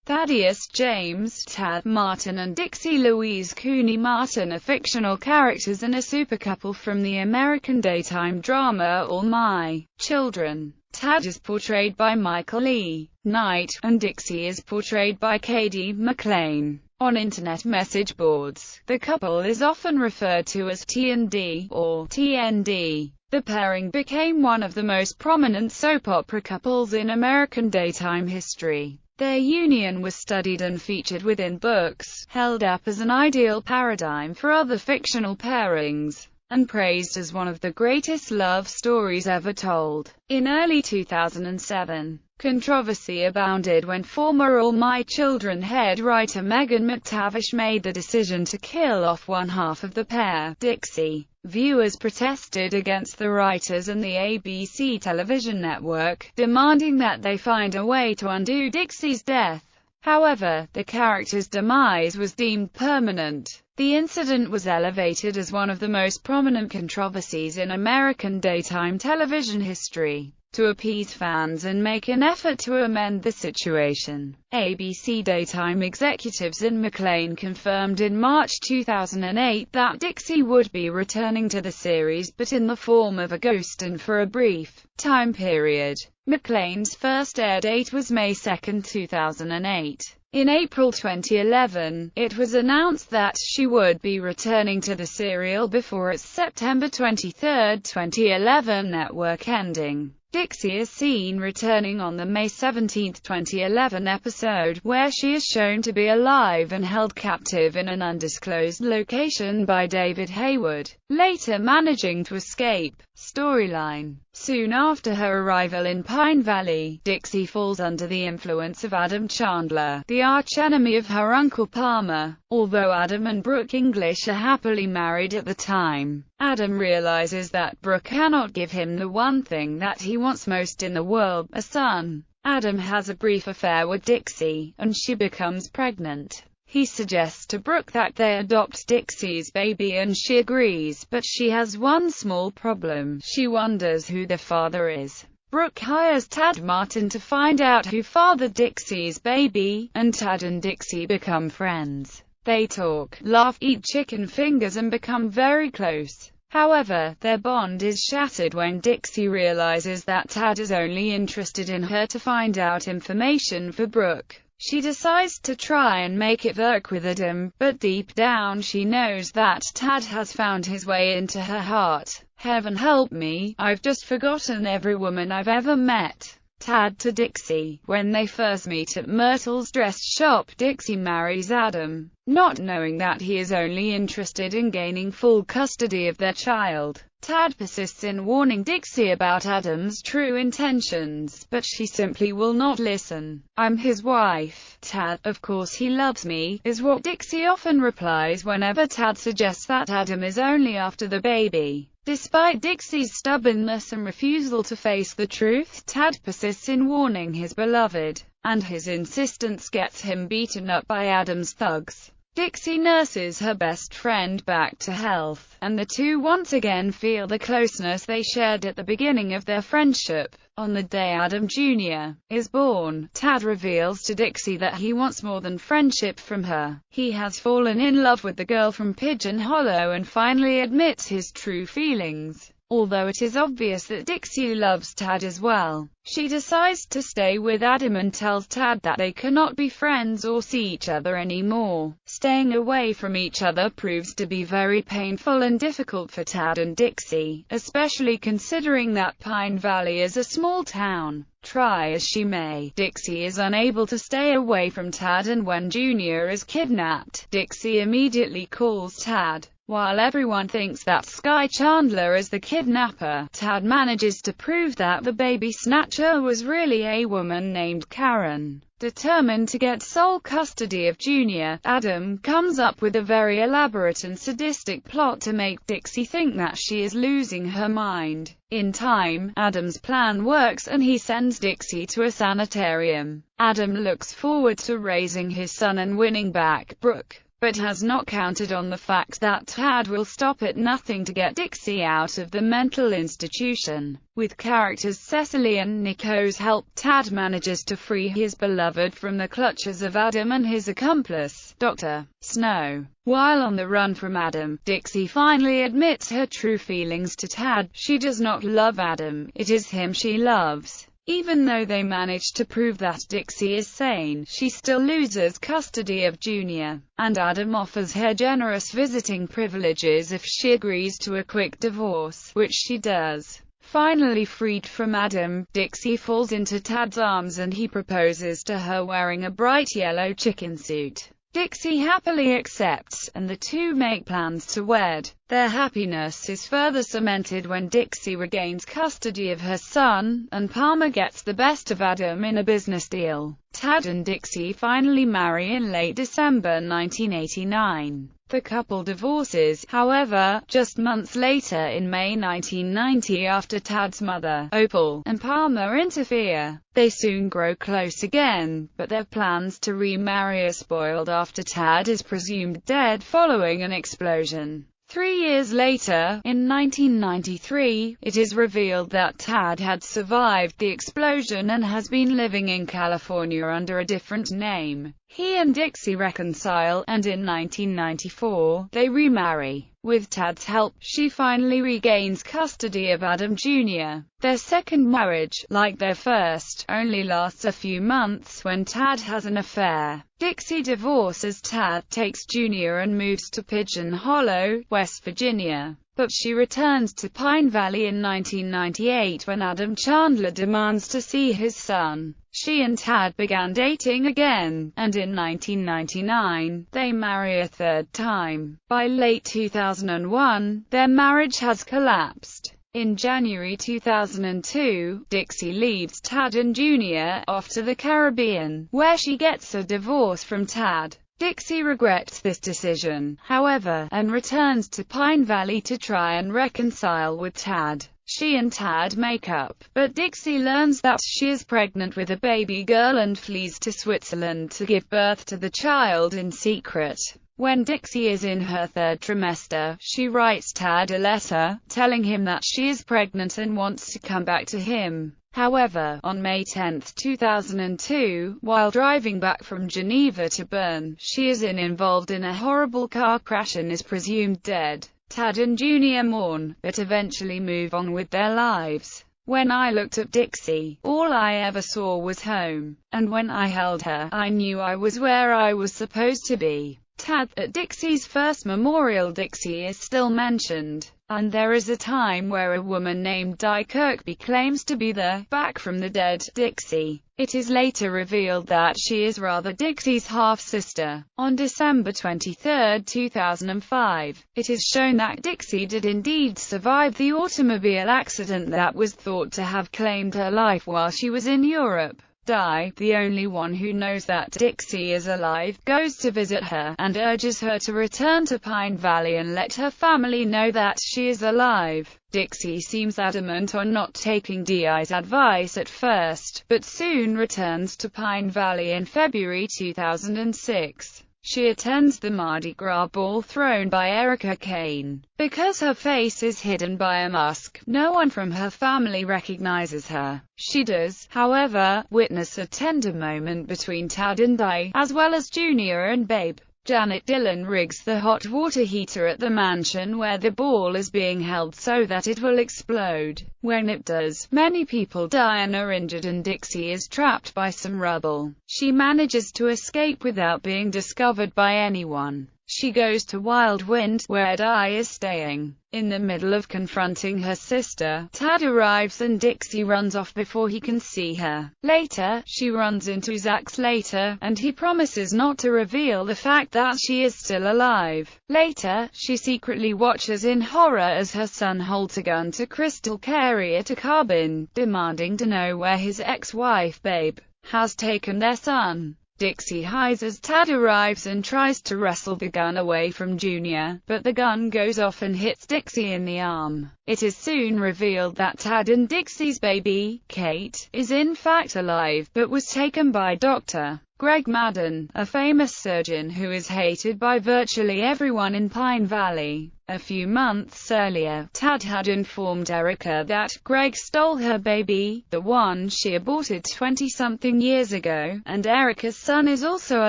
Thaddeus James Tad Martin and Dixie Louise Cooney Martin are fictional characters and a supercouple from the American daytime drama All My Children. Tad is portrayed by Michael E. Knight, and Dixie is portrayed by Katie McLean. On internet message boards, the couple is often referred to as T&D, or TND. The pairing became one of the most prominent soap opera couples in American daytime history. Their union was studied and featured within books, held up as an ideal paradigm for other fictional pairings, and praised as one of the greatest love stories ever told. In early 2007, controversy abounded when former All My Children head writer Megan McTavish made the decision to kill off one half of the pair, Dixie. Viewers protested against the writers and the ABC television network, demanding that they find a way to undo Dixie's death. However, the character's demise was deemed permanent. The incident was elevated as one of the most prominent controversies in American daytime television history. To appease fans and make an effort to amend the situation, ABC daytime executives and McLean confirmed in March 2008 that Dixie would be returning to the series, but in the form of a ghost and for a brief time period. McLean's first air date was May 2, 2008. In April 2011, it was announced that she would be returning to the serial before its September 23, 2011 network ending. Dixie is seen returning on the May 17, 2011 episode, where she is shown to be alive and held captive in an undisclosed location by David Hayward, later managing to escape. Storyline. Soon after her arrival in Pine Valley, Dixie falls under the influence of Adam Chandler, the archenemy of her Uncle Palmer. Although Adam and Brooke English are happily married at the time, Adam realizes that Brooke cannot give him the one thing that he wants most in the world, a son. Adam has a brief affair with Dixie, and she becomes pregnant. He suggests to Brooke that they adopt Dixie's baby and she agrees, but she has one small problem. She wonders who the father is. Brooke hires Tad Martin to find out who fathered Dixie's baby, and Tad and Dixie become friends. They talk, laugh, eat chicken fingers and become very close. However, their bond is shattered when Dixie realizes that Tad is only interested in her to find out information for Brooke. She decides to try and make it work with Adam, but deep down she knows that Tad has found his way into her heart. Heaven help me, I've just forgotten every woman I've ever met. Tad to Dixie. When they first meet at Myrtle's dress shop, Dixie marries Adam, not knowing that he is only interested in gaining full custody of their child. Tad persists in warning Dixie about Adam's true intentions, but she simply will not listen. I'm his wife, Tad, of course he loves me, is what Dixie often replies whenever Tad suggests that Adam is only after the baby. Despite Dixie's stubbornness and refusal to face the truth, Tad persists in warning his beloved, and his insistence gets him beaten up by Adam's thugs. Dixie nurses her best friend back to health, and the two once again feel the closeness they shared at the beginning of their friendship. On the day Adam Jr. is born, Tad reveals to Dixie that he wants more than friendship from her. He has fallen in love with the girl from Pigeon Hollow and finally admits his true feelings. Although it is obvious that Dixie loves Tad as well, she decides to stay with Adam and tells Tad that they cannot be friends or see each other anymore. Staying away from each other proves to be very painful and difficult for Tad and Dixie, especially considering that Pine Valley is a small town. Try as she may, Dixie is unable to stay away from Tad, and when Junior is kidnapped, Dixie immediately calls Tad. While everyone thinks that Sky Chandler is the kidnapper, Tad manages to prove that the baby snatcher was really a woman named Karen. Determined to get sole custody of Junior, Adam comes up with a very elaborate and sadistic plot to make Dixie think that she is losing her mind. In time, Adam's plan works and he sends Dixie to a sanitarium. Adam looks forward to raising his son and winning back Brooke. but has not counted on the fact that Tad will stop at nothing to get Dixie out of the mental institution. With characters Cecily and Nico's help, Tad manages to free his beloved from the clutches of Adam and his accomplice, Dr. Snow. While on the run from Adam, Dixie finally admits her true feelings to Tad. She does not love Adam, it is him she loves. Even though they manage to prove that Dixie is sane, she still loses custody of Junior, and Adam offers her generous visiting privileges if she agrees to a quick divorce, which she does. Finally freed from Adam, Dixie falls into Tad's arms and he proposes to her wearing a bright yellow chicken suit. Dixie happily accepts, and the two make plans to wed. Their happiness is further cemented when Dixie regains custody of her son, and Palmer gets the best of Adam in a business deal. Tad and Dixie finally marry in late December 1989. The couple divorces, however, just months later in May 1990 after Tad's mother, Opal, and Palmer interfere. They soon grow close again, but their plans to remarry are spoiled after Tad is presumed dead following an explosion. 3 years later, in 1993, it is revealed that Tad had survived the explosion and has been living in California under a different name. He and Dixie reconcile, and in 1994, they remarry. With Tad's help, she finally regains custody of Adam Jr. Their second marriage, like their first, only lasts a few months when Tad has an affair. Dixie divorces Tad, takes Jr. and moves to Pigeon Hollow, West Virginia. But she returns to Pine Valley in 1998 when Adam Chandler demands to see his son. She and Tad began dating again, and in 1999, they marry a third time. By late 2001, their marriage has collapsed. In January 2002, Dixie leaves Tad and Jr. off to the Caribbean, where she gets a divorce from Tad. Dixie regrets this decision, however, and returns to Pine Valley to try and reconcile with Tad. She and Tad make up, but Dixie learns that she is pregnant with a baby girl and flees to Switzerland to give birth to the child in secret. When Dixie is in her third trimester, she writes Tad a letter, telling him that she is pregnant and wants to come back to him. However, on May 10, 2002, while driving back from Geneva to Bern, she is involved in a horrible car crash and is presumed dead. Tad and Junior mourn, but eventually move on with their lives. When I looked at Dixie, all I ever saw was home, and when I held her, I knew I was where I was supposed to be. Tad. At Dixie's first memorial, Dixie is still mentioned, and there is a time where a woman named Di Kirkby claims to be the back from the dead Dixie. It is later revealed that she is rather Dixie's half-sister. On December 23, 2005, it is shown that Dixie did indeed survive the automobile accident that was thought to have claimed her life while she was in Europe. Di, the only one who knows that Dixie is alive, goes to visit her, and urges her to return to Pine Valley and let her family know that she is alive. Dixie seems adamant on not taking Di's advice at first, but soon returns to Pine Valley in February 2006. She attends the Mardi Gras ball thrown by Erica Kane. Because her face is hidden by a mask, no one from her family recognizes her. She does, however, witness a tender moment between Tad and Di, as well as Junior and Babe. Janet Dillon rigs the hot water heater at the mansion where the ball is being held so that it will explode. When it does, many people die and are injured, and Dixie is trapped by some rubble. She manages to escape without being discovered by anyone. She goes to Wild Wind, where Di is staying. In the middle of confronting her sister, Tad arrives and Dixie runs off before he can see her. Later, she runs into Zack Slater, and he promises not to reveal the fact that she is still alive. Later, she secretly watches in horror as her son holds a gun to Crystal Carey at a cabin, demanding to know where his ex-wife, Babe, has taken their son. Dixie hides as Tad arrives and tries to wrestle the gun away from Junior, but the gun goes off and hits Dixie in the arm. It is soon revealed that Tad and Dixie's baby, Kate, is in fact alive, but was taken by Dr. Greg Madden, a famous surgeon who is hated by virtually everyone in Pine Valley. A few months earlier, Tad had informed Erica that Greg stole her baby, the one she aborted 20-something years ago, and Erica's son is also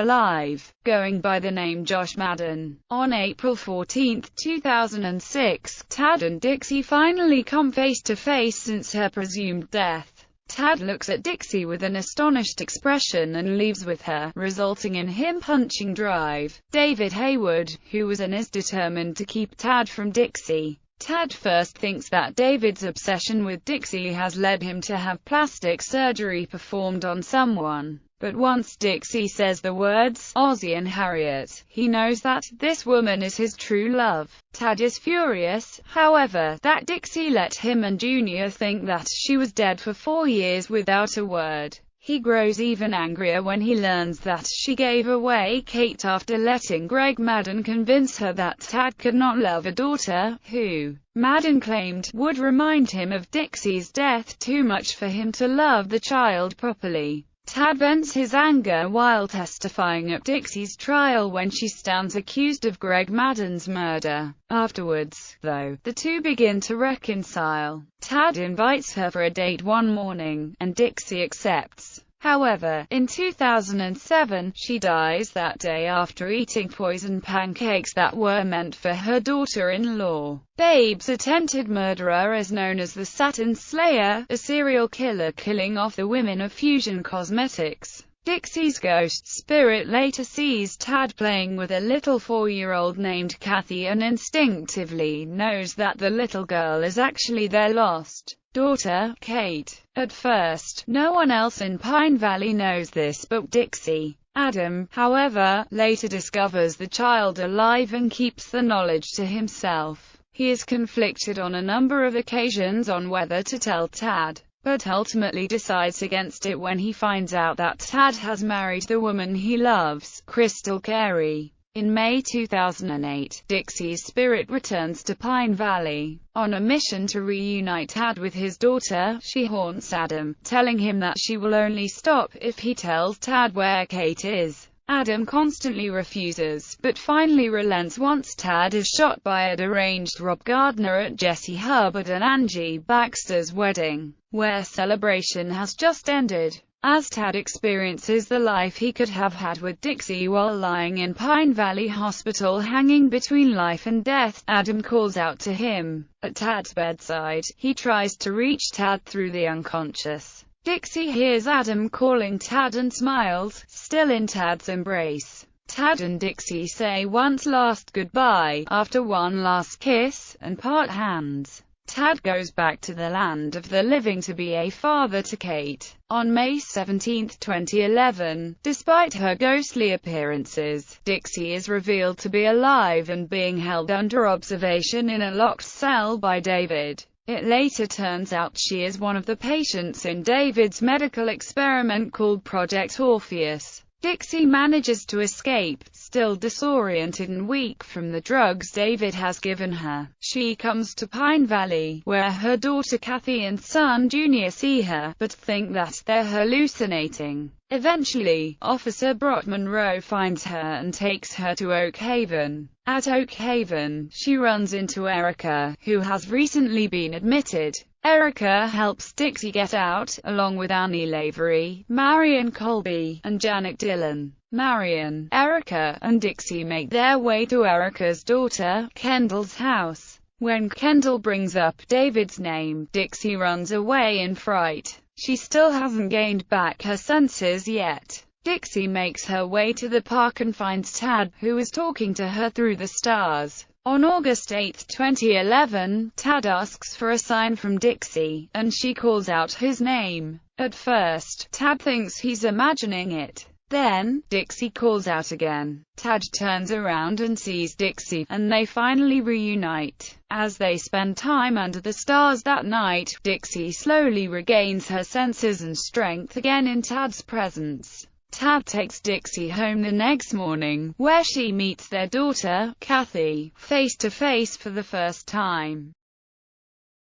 alive, going by the name Josh Madden. On April 14, 2006, Tad and Dixie finally come face to face since her presumed death. Tad looks at Dixie with an astonished expression and leaves with her, resulting in him punching drive. David Haywood, who was and is determined to keep Tad from Dixie. Tad first thinks that David's obsession with Dixie has led him to have plastic surgery performed on someone. But once Dixie says the words, Ozzie and Harriet, he knows that this woman is his true love. Tad is furious, however, that Dixie let him and Junior think that she was dead for 4 years without a word. He grows even angrier when he learns that she gave away Kate after letting Greg Madden convince her that Tad could not love a daughter, who, Madden claimed, would remind him of Dixie's death too much for him to love the child properly. Tad vents his anger while testifying at Dixie's trial when she stands accused of Greg Madden's murder. Afterwards, though, the two begin to reconcile. Tad invites her for a date one morning, and Dixie accepts. However, in 2007, she dies that day after eating poison pancakes that were meant for her daughter-in-law. Babe's attempted murderer is known as the Satin Slayer, a serial killer killing off the women of Fusion Cosmetics. Dixie's ghost spirit later sees Tad playing with a little 4-year-old named Kathy and instinctively knows that the little girl is actually their lost daughter, Kate. At first, no one else in Pine Valley knows this but Dixie. Adam, however, later discovers the child alive and keeps the knowledge to himself. He is conflicted on a number of occasions on whether to tell Tad, but ultimately decides against it when he finds out that Tad has married the woman he loves, Crystal Carey. In May 2008, Dixie's spirit returns to Pine Valley. On a mission to reunite Tad with his daughter, she haunts Adam, telling him that she will only stop if he tells Tad where Kate is. Adam constantly refuses, but finally relents once Tad is shot by a deranged Rob Gardner at Jesse Hubbard and Angie Baxter's wedding, where celebration has just ended. As Tad experiences the life he could have had with Dixie while lying in Pine Valley Hospital hanging between life and death, Adam calls out to him. At Tad's bedside, he tries to reach Tad through the unconscious. Dixie hears Adam calling Tad and smiles, still in Tad's embrace. Tad and Dixie say one last goodbye, after one last kiss, and part hands. Tad goes back to the land of the living to be a father to Kate. On May 17, 2011, despite her ghostly appearances, Dixie is revealed to be alive and being held under observation in a locked cell by David. It later turns out she is one of the patients in David's medical experiment called Project Orpheus. Dixie manages to escape, still disoriented and weak from the drugs David has given her. She comes to Pine Valley, where her daughter Kathy and son Junior see her, but think that they're hallucinating. Eventually, Officer Brott Monroe finds her and takes her to Oak Haven. At Oak Haven, she runs into Erica, who has recently been admitted. Erica helps Dixie get out, along with Annie Lavery, Marion Colby, and Janet Dillon. Marion, Erica, and Dixie make their way to Erica's daughter, Kendall's house. When Kendall brings up David's name, Dixie runs away in fright. She still hasn't gained back her senses yet. Dixie makes her way to the park and finds Tad, who is talking to her through the stars. On August 8, 2011, Tad asks for a sign from Dixie, and she calls out his name. At first, Tad thinks he's imagining it. Then, Dixie calls out again. Tad turns around and sees Dixie, and they finally reunite. As they spend time under the stars that night, Dixie slowly regains her senses and strength again in Tad's presence. Tad takes Dixie home the next morning, where she meets their daughter, Kathy, face to face for the first time.